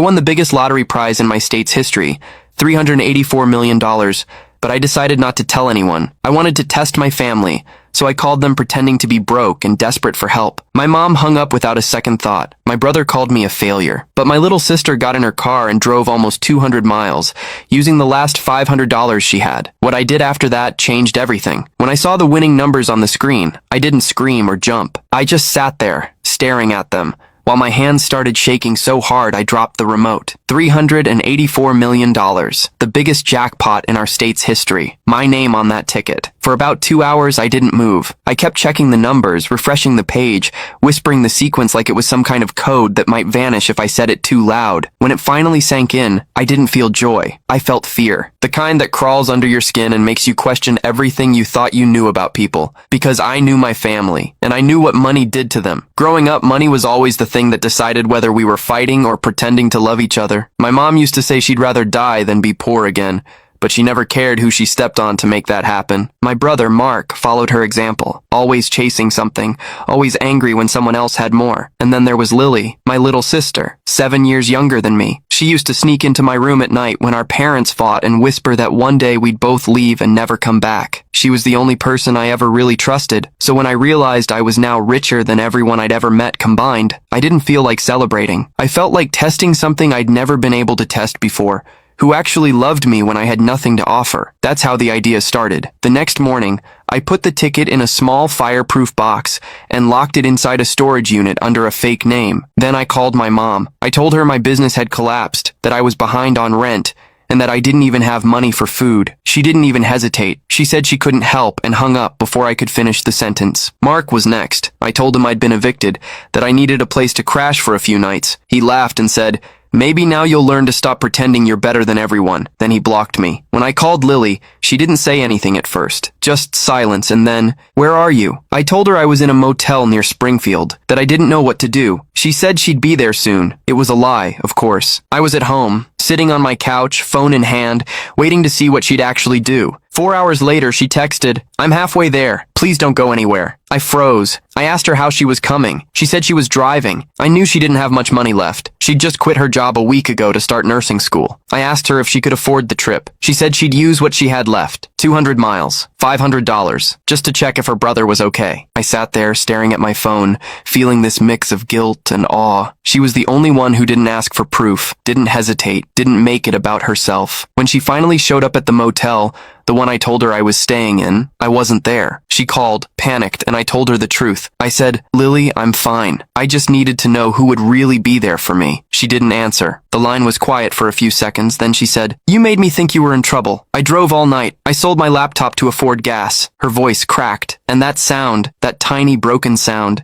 I won the biggest lottery prize in my state's history, $384 million, but I decided not to tell anyone. I wanted to test my family, so I called them pretending to be broke and desperate for help. My mom hung up without a second thought. My brother called me a failure. But my little sister got in her car and drove almost 200 miles, using the last $500 she had. What I did after that changed everything. When I saw the winning numbers on the screen, I didn't scream or jump. I just sat there, staring at them, while my hands started shaking so hard I dropped the remote. $384 million, the biggest jackpot in our state's history. My name on that ticket. For about 2 hours, I didn't move. I kept checking the numbers, refreshing the page, whispering the sequence like it was some kind of code that might vanish if I said it too loud. When it finally sank in, I didn't feel joy. I felt fear. The kind that crawls under your skin and makes you question everything you thought you knew about people. Because I knew my family, and I knew what money did to them. Growing up, money was always the thing that decided whether we were fighting or pretending to love each other. My mom used to say she'd rather die than be poor again, but she never cared who she stepped on to make that happen. My brother, Mark, followed her example, always chasing something, always angry when someone else had more. And then there was Lily, my little sister, 7 years younger than me. She used to sneak into my room at night when our parents fought and whisper that one day we'd both leave and never come back. She was the only person I ever really trusted, so when I realized I was now richer than everyone I'd ever met combined, I didn't feel like celebrating. I felt like testing something I'd never been able to test before. Who actually loved me when I had nothing to offer. That's how the idea started. The next morning, I put the ticket in a small fireproof box and locked it inside a storage unit under a fake name. Then I called my mom. I told her my business had collapsed, that I was behind on rent, and that I didn't even have money for food. She didn't even hesitate. She said she couldn't help and hung up before I could finish the sentence. Mark was next. I told him I'd been evicted, that I needed a place to crash for a few nights. He laughed and said, "Maybe now you'll learn to stop pretending you're better than everyone." Then he blocked me. When I called Lily, she didn't say anything at first. Just silence and then, "Where are you?" I told her I was in a motel near Springfield, that I didn't know what to do. She said she'd be there soon. It was a lie, of course. I was at home, sitting on my couch, phone in hand, waiting to see what she'd actually do. 4 hours later, she texted, "I'm halfway there. Please don't go anywhere." I froze. I asked her how she was coming. She said she was driving. I knew she didn't have much money left. She'd just quit her job a week ago to start nursing school. I asked her if she could afford the trip. She said she'd use what she had left. 200 miles, $500, just to check if her brother was okay. I sat there staring at my phone, feeling this mix of guilt and awe. She was the only one who didn't ask for proof, didn't hesitate, didn't make it about herself. When she finally showed up at the motel, the one I told her I was staying in, I wasn't there. She called, panicked, and I told her the truth. I said, "Lily, I'm fine. I just needed to know who would really be there for me." She didn't answer. The line was quiet for a few seconds, then she said, "You made me think you were in trouble. I drove all night. I sold my laptop to afford gas." Her voice cracked, and that sound, that tiny broken sound,